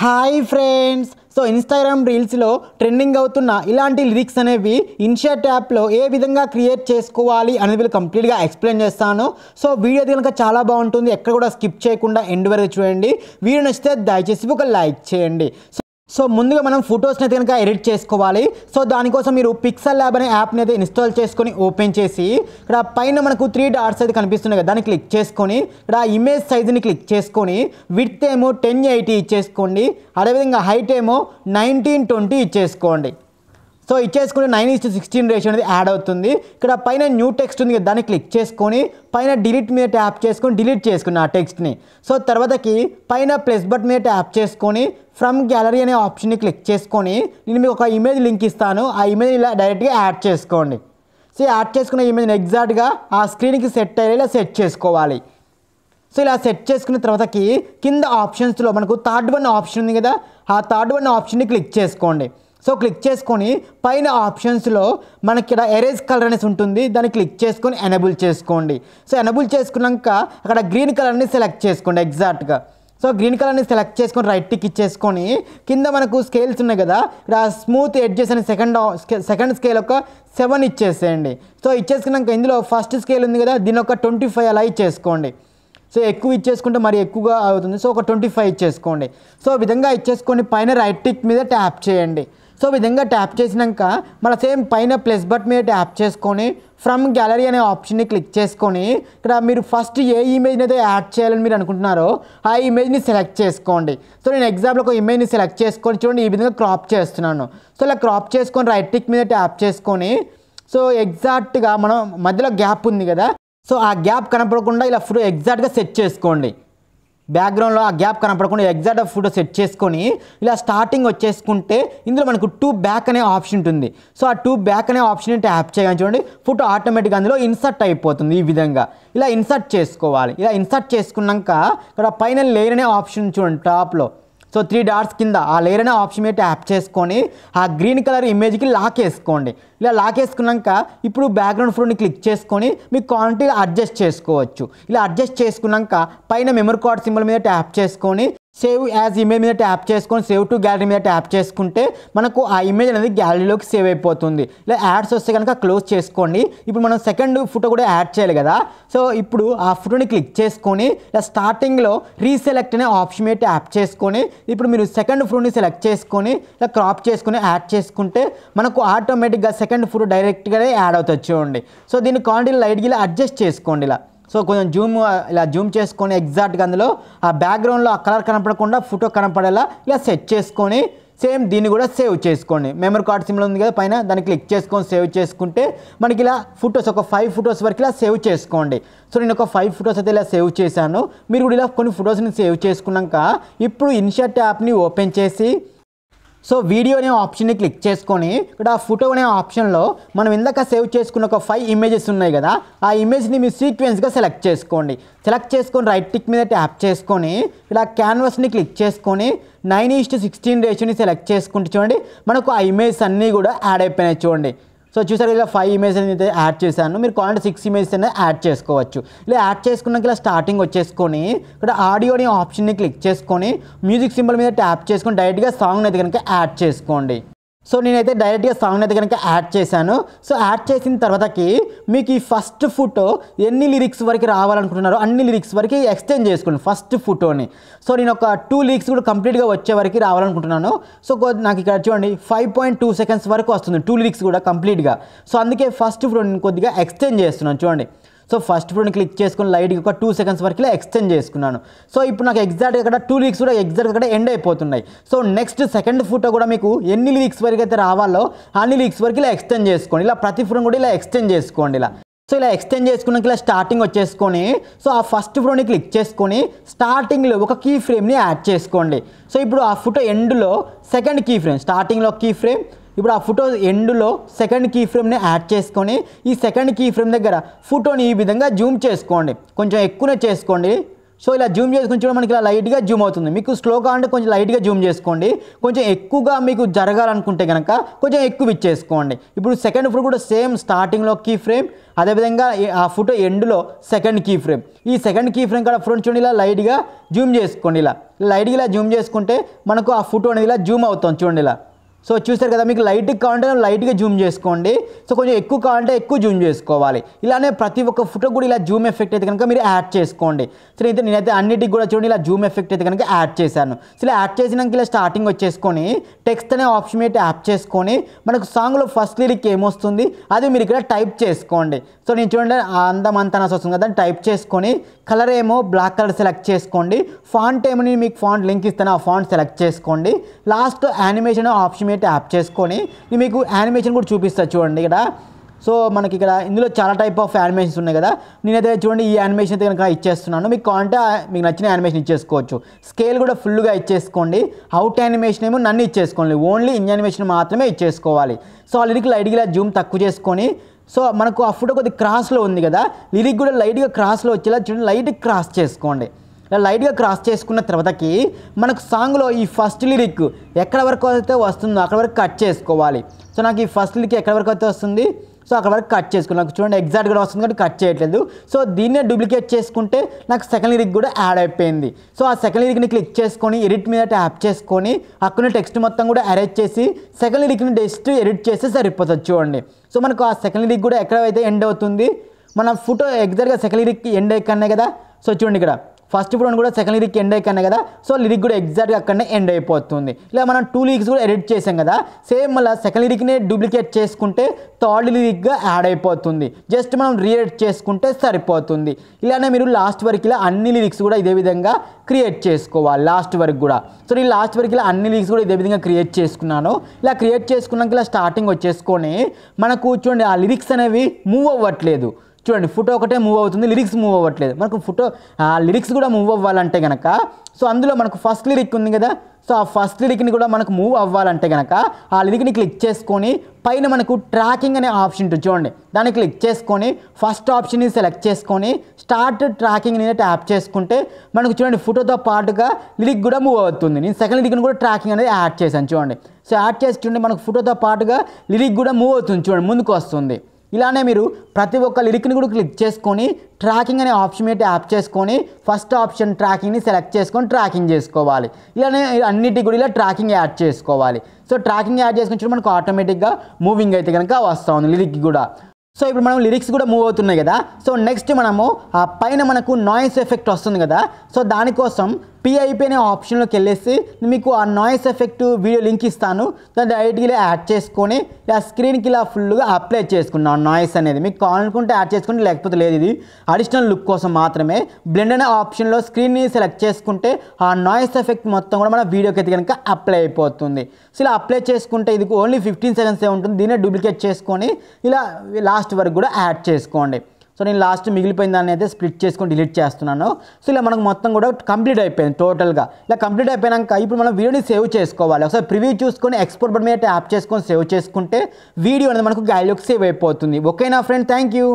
Hi friends, so Instagram రీల్స్లో trending అవుతున్న ఇలాంటి లిరిక్స్ అనేవి ఇన్షర్ట్ యాప్లో ఏ విధంగా క్రియేట్ చేసుకోవాలి అనేది వీళ్ళు కంప్లీట్గా ఎక్స్ప్లెయిన్ చేస్తాను. సో వీడియో కనుక చాలా బాగుంటుంది, ఎక్కడ కూడా స్కిప్ చేయకుండా ఎండ్ వరకు చూడండి. వీడియో నచ్చితే దయచేసి ఒక లైక్ చేయండి. సో ముందుగా మనం ఫొటోస్ని అయితే కనుక ఎడిట్ చేసుకోవాలి. సో దానికోసం మీరు పిక్సెల్ ల్యాబ్ అనే యాప్ని అయితే ఇన్స్టాల్ చేసుకొని ఓపెన్ చేసి ఇక్కడ పైన మనకు 3 డాట్స్ అయితే కనిపిస్తున్నాయి కదా, దాన్ని క్లిక్ చేసుకొని ఇక్కడ ఇమేజ్ సైజుని క్లిక్ చేసుకొని విడ్త్ ఏమో 1080 ఇచ్చేసుకోండి. అదేవిధంగా హైట్ ఏమో 1920 ఇచ్చేసుకోండి. సో ఇచ్చేసుకుంటే 9:16 రేషియో అనేది యాడ్ అవుతుంది. ఇక్కడ పైన న్యూ టెక్స్ట్ ఉంది కదా, దాన్ని క్లిక్ చేసుకొని పైన డిలీట్ మీద ట్యాప్ చేసుకొని డిలీట్ చేసుకుని ఆ టెక్స్ట్ని. సో తర్వాతకి పైన ప్లస్ బటన్ మీద ట్యాప్ చేసుకొని ఫ్రమ్ గ్యాలరీ అనే ఆప్షన్ని క్లిక్ చేసుకొని నేను మీకు ఒక ఇమేజ్ లింక్ ఇస్తాను, ఆ ఇమేజ్ ఇలా డైరెక్ట్గా యాడ్ చేసుకోండి. సో యాడ్ చేసుకున్న ఇమేజ్ని ఎగ్జాక్ట్గా ఆ స్క్రీన్కి సెట్ అయ్యేలా సెట్ చేసుకోవాలి. సో ఇలా సెట్ చేసుకున్న తర్వాతకి కింద ఆప్షన్స్లో మనకు థర్డ్ వన్ ఆప్షన్ ఉంది కదా, ఆ థర్డ్ వన్ ఆప్షన్ని క్లిక్ చేసుకోండి. సో క్లిక్ చేసుకొని పైన ఆప్షన్స్లో మనకి ఇక్కడ ఎరేజ్ కలర్ అనేసి ఉంటుంది, దాన్ని క్లిక్ చేసుకొని ఎనేబుల్ చేసుకోండి. సో ఎనేబుల్ చేసుకున్నాక అక్కడ గ్రీన్ కలర్ని సెలెక్ట్ చేసుకోండి ఎగ్జాక్ట్గా. సో గ్రీన్ కలర్ని సెలెక్ట్ చేసుకొని రైట్ టిక్ ఇచ్చేసుకొని కింద మనకు స్కేల్స్ ఉన్నాయి కదా, ఇక్కడ స్మూత్ ఎడ్జెస్ అని సెకండ్ స్కేల్ ఒక 7 ఇచ్చేసేయండి. సో ఇచ్చేసుకున్నాక ఇందులో ఫస్ట్ స్కేల్ ఉంది కదా, దీని ఒక 25 అలా ఇచ్చేసుకోండి. సో ఎక్కువ ఇచ్చేసుకుంటే మరి ఎక్కువగా అవుతుంది, సో ఒక 25 ఇచ్చేసుకోండి. సో విధంగా ఇచ్చేసుకొని పైన రైట్ టిక్ మీద ట్యాప్ చేయండి. సో విధంగా ట్యాప్ చేసినాక మన సేమ్ పైన ప్లస్ బటన్ మీద ట్యాప్ చేసుకొని ఫ్రమ్ గ్యాలరీ అనే ఆప్షన్ని క్లిక్ చేసుకొని ఇక్కడ మీరు ఫస్ట్ ఏ ఇమేజ్ని అయితే యాడ్ చేయాలని మీరు అనుకుంటున్నారో ఆ ఇమేజ్ని సెలెక్ట్ చేసుకోండి. సో నేను ఎగ్జాంపుల్ ఒక ఇమేజ్ని సెలెక్ట్ చేసుకొని చూడండి, ఈ విధంగా క్రాప్ చేస్తున్నాను. సో ఇలా క్రాప్ చేసుకొని రైట్ టిక్ మీద ట్యాప్ చేసుకొని సో ఎగ్జాక్ట్గా మనం మధ్యలో గ్యాప్ ఉంది కదా, సో ఆ గ్యాప్ కనపడకుండా ఇలా ఫోటో ఎగ్జాక్ట్గా సెట్ చేసుకోండి. బ్యాక్గ్రౌండ్లో ఆ గ్యాప్ కనపడకుండా ఎగ్జాక్ట్గా ఫోటో సెట్ చేసుకొని ఇలా స్టార్టింగ్ వచ్చేసుకుంటే ఇందులో మనకు 2 బ్యాక్ అనే ఆప్షన్ ఉంటుంది. సో ఆ 2 బ్యాక్ అనే ఆప్షన్ ట్యాప్ చేయగానే చూడండి ఫోటో ఆటోమేటిక్గా అందులో ఇన్సర్ట్ అయిపోతుంది. ఈ విధంగా ఇలా ఇన్సర్ట్ చేసుకోవాలి. ఇలా ఇన్సర్ట్ చేసుకున్నాక ఇక్కడ పైన లేయర్ అనే ఆప్షన్ చూడండి టాప్లో, సో 3 డాట్స్ కింద ఆ లేయర్ అనే ఆప్షన్ మీద ట్యాప్ చేసుకొని ఆ గ్రీన్ కలర్ ఇమేజ్కి లాక్ వేసుకోండి. ఇలా లాక్ వేసుకున్నాక ఇప్పుడు బ్యాక్గ్రౌండ్ ఫోటోని క్లిక్ చేసుకొని మీ క్వాంటిటీ అడ్జస్ట్ చేసుకోవచ్చు. ఇలా అడ్జస్ట్ చేసుకున్నాక పైన మెమరీ కార్డ్ సింబల్ మీద ట్యాప్ చేసుకొని సేవ్ యాజ్ ఇమేజ్ మీద ట్యాప్ చేసుకొని సేవ్ టు గ్యాలరీ మీద ట్యాప్ చేసుకుంటే మనకు ఆ ఇమేజ్ అనేది గ్యాలరీలోకి సేవ్ అయిపోతుంది. ఇలా యాడ్స్ వస్తే కనుక క్లోజ్ చేసుకోండి. ఇప్పుడు మనం సెకండ్ ఫోటో కూడా యాడ్ చేయాలి కదా, సో ఇప్పుడు ఆ ఫోటోని క్లిక్ చేసుకొని ఇలా స్టార్టింగ్లో రీసెలెక్ట్ అనే ఆప్షన్ మీద ట్యాప్ చేసుకొని ఇప్పుడు మీరు సెకండ్ ఫోటోని సెలెక్ట్ చేసుకొని ఇలా క్రాప్ చేసుకొని యాడ్ చేసుకుంటే మనకు ఆటోమేటిక్గా సెకండ్ ఫోటో డైరెక్ట్గానే యాడ్ అవుతుంది చూడండి. సో దీన్ని క్వాంటిటీ లైట్గా ఇలా అడ్జస్ట్ చేసుకోండి. సో కొంచెం ఇలా జూమ్ చేసుకొని ఎగ్జాక్ట్గా అందులో ఆ బ్యాక్గ్రౌండ్లో ఆ కలర్ కనపడకుండా ఫోటో కనపడేలా ఇలా సెట్ చేసుకొని సేమ్ దీన్ని కూడా సేవ్ చేసుకోండి. మెమరీ కార్డ్ సింబల్ ఉంది కదా పైన, దాన్ని క్లిక్ చేసుకొని సేవ్ చేసుకుంటే మనకి ఇలా ఫొటోస్ ఒక 5 ఫొటోస్ వరకు ఇలా సేవ్ చేసుకోండి. సో నేను ఒక 5 ఫొటోస్ అయితే ఇలా సేవ్ చేశాను. మీరు కూడా ఇలా కొన్ని ఫొటోస్ని సేవ్ చేసుకున్నాక ఇప్పుడు ఇన్షర్ట్ యాప్ని ఓపెన్ చేసి సో వీడియో అనే ఆప్షన్ని క్లిక్ చేసుకొని ఇక్కడ ఫోటో అనే ఆప్షన్లో మనం ఇందాక సేవ్ చేసుకున్న ఒక 5 ఇమేజెస్ ఉన్నాయి కదా, ఆ ఇమేజ్ని మీరు సీక్వెన్స్గా సెలెక్ట్ చేసుకోండి. సెలెక్ట్ చేసుకొని రైట్ టిక్ మీద ట్యాప్ చేసుకొని ఇలా క్యాన్వాస్ని క్లిక్ చేసుకొని 9:16 రేషియోని సెలెక్ట్ చేసుకుంటే చూడండి మనకు ఆ ఇమేజెస్ అన్నీ కూడా యాడ్ అయిపోయినాయి చూడండి. సో చూసారు ఇలా 5 ఇమేజెస్ అయితే యాడ్ చేశాను. మీరు కావాలంటే 6 ఇమేజెస్ అనేది యాడ్ చేసుకోవచ్చు. ఇలా యాడ్ చేసుకున్నాక ఇలా స్టార్టింగ్ వచ్చేసుకొని ఇక్కడ ఆడియో అనే ఆప్షన్ని క్లిక్ చేసుకొని మ్యూజిక్ సింబల్ మీద ట్యాప్ చేసుకొని డైరెక్ట్గా సాంగ్ని అయితే కనుక యాడ్ చేసుకోండి. సో నేనైతే డైరెక్ట్గా సాంగ్ అయితే కనుక యాడ్ చేశాను. సో యాడ్ చేసిన తర్వాతకి మీకు ఈ ఫస్ట్ ఫోటో ఎన్ని లిరిక్స్ వరకు రావాలనుకుంటున్నారో అన్ని లిరిక్స్ వరకు ఎక్స్టెండ్ చేసుకోండి ఫస్ట్ ఫోటోని. సో నేను ఒక 2 లిరిక్స్ కూడా కంప్లీట్గా వచ్చే వరకు రావాలనుకుంటున్నాను. సో నాకు ఇక్కడ చూడండి 5.2 సెకండ్స్ వరకు వస్తుంది 2 లిరిక్స్ కూడా కంప్లీట్గా. సో అందుకే ఫస్ట్ ఫోటో నేను కొద్దిగా ఎక్స్టెండ్ చేస్తున్నాను చూడండి. సో ఫస్ట్ ఫోటోని క్లిక్ చేసుకుని లైట్గా ఒక 2 సెకండ్స్ వరకు ఇలా ఎక్స్టెండ్ చేసుకున్నాను. సో ఇప్పుడు నాకు ఎగ్జాక్ట్గా ఇక్కడ 2 లిరిక్స్ కూడా ఎగ్జాక్ట్గా ఇక్కడ ఎండ్ అయిపోతున్నాయి. సో నెక్స్ట్ సెకండ్ ఫోటో కూడా మీకు ఎన్ని లిరిక్స్ వరకు అయితే రావాలో అన్ని లిరిక్స్ వరకు ఇలా ఎక్స్టెండ్ చేసుకోండి. ఇలా ప్రతి ఫోటోని కూడా ఇలా ఎక్స్టెండ్ చేసుకోండి. ఇలా సో ఇలా ఎక్స్టెండ్ చేసుకున్నాక ఇలా స్టార్టింగ్ వచ్చేసుకొని సో ఆ ఫస్ట్ ఫోటోని క్లిక్ చేసుకొని స్టార్టింగ్లో ఒక కీ ఫ్రేమ్ని యాడ్ చేసుకోండి. సో ఇప్పుడు ఆ ఫోటో ఎండ్లో సెకండ్ కీ ఫ్రేమ్, స్టార్టింగ్లో కీ ఫ్రేమ్, ఇప్పుడు ఆ ఫోటో ఎండ్లో సెకండ్ కీ ఫ్రేమ్ని యాడ్ చేసుకొని ఈ సెకండ్ కీ ఫ్రేమ్ దగ్గర ఫోటోని ఈ విధంగా జూమ్ చేసుకోండి. కొంచెం ఎక్కువనే చేసుకోండి, సో ఇలా జూమ్ చేసుకుని చూడండి మనకి ఇలా లైట్గా జూమ్ అవుతుంది. మీకు స్లోగా అంటే కొంచెం లైట్గా జూమ్ చేసుకోండి. కొంచెం ఎక్కువగా మీకు జరగాలనుకుంటే కనుక కొంచెం ఎక్కువ ఇచ్చేసుకోండి. ఇప్పుడు సెకండ్ ఫోటో కూడా సేమ్ స్టార్టింగ్లో కీ ఫ్రేమ్, అదేవిధంగా ఆ ఫోటో ఎండ్లో సెకండ్ కీ ఫ్రేమ్. ఈ సెకండ్ కీ ఫ్రేమ్ కూడా ఫ్రంట్ చూడండి ఇలా లైట్గా జూమ్ చేసుకోండి. ఇలా లైట్గా ఇలా జూమ్ చేసుకుంటే మనకు ఆ ఫోటో అనేది ఇలా జూమ్ అవుతుంది చూడండి ఇలా. సో చూస్తారు కదా, మీకు లైట్గా కావాలంటే లైట్గా జూమ్ చేసుకోండి. సో కొంచెం ఎక్కువ కావాలంటే ఎక్కువ జూమ్ చేసుకోవాలి. ఇలానే ప్రతి ఒక్క ఫోటో కూడా ఇలా జూమ్ ఎఫెక్ట్ అయితే కనుక మీరు యాడ్ చేసుకోండి. సో నేనైతే అన్నిటికి కూడా చూడండి ఇలా జూమ్ ఎఫెక్ట్ అయితే కనుక యాడ్ చేశాను. సో ఇలా యాడ్ చేసినాక ఇలా స్టార్టింగ్ వచ్చేసుకొని టెక్స్ట్ అనే ఆప్షన్ అయితే యాడ్ చేసుకొని మనకు సాంగ్లో ఫస్ట్ లిరిక్ ఏమొస్తుంది అది మీరు ఇక్కడ టైప్ చేసుకోండి. సో నేను చూడండి అందమంతా వస్తుంది కదా, టైప్ చేసుకొని కలర్ ఏమో బ్లాక్ కలర్ సెలెక్ట్ చేసుకోండి. ఫాంట్ ఏమో నేను మీకు ఫాంట్ లింక్ ఇస్తాను, ఆ ఫాంట్ సెలెక్ట్ చేసుకోండి. లాస్ట్ యానిమేషన్ ఆప్షన్ అయితే యాప్ చేసుకొని నేను మీకు యానిమేషన్ కూడా చూపిస్తాను చూడండి ఇక్కడ. సో మనకి ఇక్కడ ఇందులో చాలా టైప్ ఆఫ్ యానిమేషన్స్ ఉన్నాయి కదా, నేనైతే చూడండి ఈ యానిమేషన్ అయితే కనుక ఇచ్చేస్తున్నాను. మీకు కావాలంటే మీకు నచ్చిన యానిమేషన్ ఇచ్చేసుకోవచ్చు. స్కేల్ కూడా ఫుల్గా ఇచ్చేసుకోండి. అవుట్ యానిమేషన్ ఏమో నన్ను ఇచ్చేసుకోండి, ఓన్లీ ఇన్ యానిమేషన్ మాత్రమే ఇచ్చేసుకోవాలి. సో ఆ లిరిక్ లైట్గా జూమ్ తక్కువ చేసుకొని, సో మనకు ఆ ఫోటో కొద్దిగా క్రాస్లో ఉంది కదా, లిరిక్ కూడా లైట్గా క్రాస్లో వచ్చేలా చూడండి లైట్గా క్రాస్ చేసుకోండి. ఇలా లైట్గా క్రాస్ చేసుకున్న తర్వాతకి మనకు సాంగ్లో ఈ ఫస్ట్ లిరిక్ ఎక్కడ వరకు అయితే వస్తుందో అక్కడ వరకు కట్ చేసుకోవాలి. సో నాకు ఈ ఫస్ట్ లిరిక్ ఎక్కడ వరకు అయితే వస్తుంది సో అక్కడ వరకు కట్ చేసుకుని నాకు చూడండి ఎగ్జాక్ట్గా వస్తుంది కానీ కట్ చేయట్లేదు. సో దీన్నే డూప్లికేట్ చేసుకుంటే నాకు సెకండ్ లిరిక్ కూడా యాడ్ అయిపోయింది. సో ఆ సెకండ్ లిరిక్ని క్లిక్ చేసుకొని ఎడిట్ మీద ట్యాప్ చేసుకొని అక్కడ టెక్స్ట్ మొత్తం కూడా అరేంజ్ చేసి సెకండ్ లిరిక్ని జస్ట్ ఎడిట్ చేస్తే సరిపోతుంది చూడండి. సో మనకు ఆ సెకండ్ లిరిక్ కూడా ఎక్కడైతే ఎండ్ అవుతుంది మన ఫోటో ఎగ్జాక్ట్గా సెకండ్ లిరిక్ ఎండ్ అయ్యకనే కదా. సో చూడండి ఇక్కడ ఫస్ట్ ఫోటోని కూడా సెకండ్ లిరిక్ ఎండ్ అయ్యకనే కదా, సో లిరిక్ కూడా ఎగ్జాక్ట్గా అక్కడనే ఎండ్ అయిపోతుంది. ఇలా మనం 2 లిరిక్స్ కూడా ఎడిట్ చేసాం కదా, సేమ్ మళ్ళీ సెకండ్ లిరిక్నే డూప్లికేట్ చేసుకుంటే థర్డ్ లిరిక్గా యాడ్ అయిపోతుంది. జస్ట్ మనం రీఎడిట్ చేసుకుంటే సరిపోతుంది. ఇలానే మీరు లాస్ట్ వరకు ఇలా అన్ని లిరిక్స్ కూడా ఇదే విధంగా క్రియేట్ చేసుకోవాలి లాస్ట్ వరకు కూడా. సో నేను లాస్ట్ వరకు ఇలా అన్ని లిరిక్స్ కూడా ఇదే విధంగా క్రియేట్ చేసుకున్నాను. ఇలా క్రియేట్ చేసుకున్నాక ఇలా స్టార్టింగ్ వచ్చేసుకొని మనకు చూడండి ఆ లిరిక్స్ అనేవి మూవ్ అవ్వట్లేదు. చూడండి ఫోటో ఒకటే మూవ్ అవుతుంది, లిరిక్స్ మూవ్ అవ్వట్లేదు. మనకు ఫోటో లిరిక్స్ కూడా మూవ్ అవ్వాలంటే కనుక సో అందులో మనకు ఫస్ట్ లిరిక్ ఉంది కదా, సో ఆ ఫస్ట్ లిరిక్ని కూడా మనకు మూవ్ అవ్వాలంటే కనుక ఆ లిరిక్ని క్లిక్ చేసుకొని పైన మనకు ట్రాకింగ్ అనే ఆప్షన్ ఉంటుంది చూడండి, దాన్ని క్లిక్ చేసుకొని ఫస్ట్ ఆప్షన్ని సెలెక్ట్ చేసుకొని స్టార్ట్ ట్రాకింగ్ అనేది ట్యాప్ చేసుకుంటే మనకు చూడండి ఫోటోతో పాటుగా లిరిక్ కూడా మూవ్ అవుతుంది. నేను సెకండ్ లిరిక్ని కూడా ట్రాకింగ్ అనేది యాడ్ చేశాను చూడండి. సో యాడ్ చేసి చూడండి మనకు ఫోటోతో పాటుగా లిరిక్ కూడా మూవ్ అవుతుంది చూడండి, ముందుకు వస్తుంది. ఇలానే మీరు ప్రతి ఒక్క లిరిక్ని కూడా క్లిక్ చేసుకొని ట్రాకింగ్ అనే ఆప్షన్ మీద ట్యాప్ చేసుకొని ఫస్ట్ ఆప్షన్ ట్రాకింగ్ని సెలెక్ట్ చేసుకొని ట్రాకింగ్ చేసుకోవాలి. ఇలానే అన్నిటికి కూడా ఇలా ట్రాకింగ్ యాడ్ చేసుకోవాలి. సో ట్రాకింగ్ యాడ్ చేసుకుని మనకు ఆటోమేటిక్గా మూవింగ్ అయితే కనుక వస్తూ ఉంది లిరిక్ కూడా. సో ఇప్పుడు మనం లిరిక్స్ కూడా మూవ్ అవుతున్నాయి కదా, సో నెక్స్ట్ మనము ఆ పైన మనకు నాయిస్ ఎఫెక్ట్ వస్తుంది కదా, సో దానికోసం PIP అనే ఆప్షన్లోకి వెళ్ళేసి మీకు ఆ నాయిస్ ఎఫెక్ట్ వీడియో లింక్ ఇస్తాను, దాన్ని డైరెక్ట్గా యాడ్ చేసుకొని ఇలా స్క్రీన్కి ఇలా ఫుల్గా అప్లై చేసుకున్నాను. నాయిస్ అనేది మీకు కావాలనుకుంటే యాడ్ చేసుకుంటే లేకపోతే లేదు, ఇది అడిషనల్ లుక్ కోసం మాత్రమే. బ్లెండ్ అనే ఆప్షన్లో స్క్రీన్ని సెలెక్ట్ చేసుకుంటే ఆ నాయిస్ ఎఫెక్ట్ మొత్తం కూడా మన వీడియోకి అయితే కనుక అప్లై అయిపోతుంది. సో ఇలా అప్లై చేసుకుంటే ఇది ఓన్లీ 15 సెకండ్సే ఉంటుంది. దీన్నే డూప్లికేట్ చేసుకొని ఇలా లాస్ట్ వరకు కూడా యాడ్ చేసుకోండి. సో నేను లాస్ట్ మిగిలిపోయిన దాన్ని అయితే స్ప్లిట్ చేసుకొని డిలీట్ చేస్తున్నాను. సో ఇలా మనకు మొత్తం కూడా కంప్లీట్ అయిపోయింది టోటల్గా. ఇలా కంప్లీట్ అయిపోయాక ఇప్పుడు మనం వీడియోని సేవ్ చేసుకోవాలి. ఒకసారి ప్రివ్యూ చూసుకొని ఎక్స్పోర్ట్ బటన్ మీద ట్యాప్ చేసుకొని సేవ్ చేసుకుంటే వీడియో అనేది మనకు గ్యాలరీలోకి సేవ్ అయిపోతుంది. ఓకేనా ఫ్రెండ్, థ్యాంక్ యూ.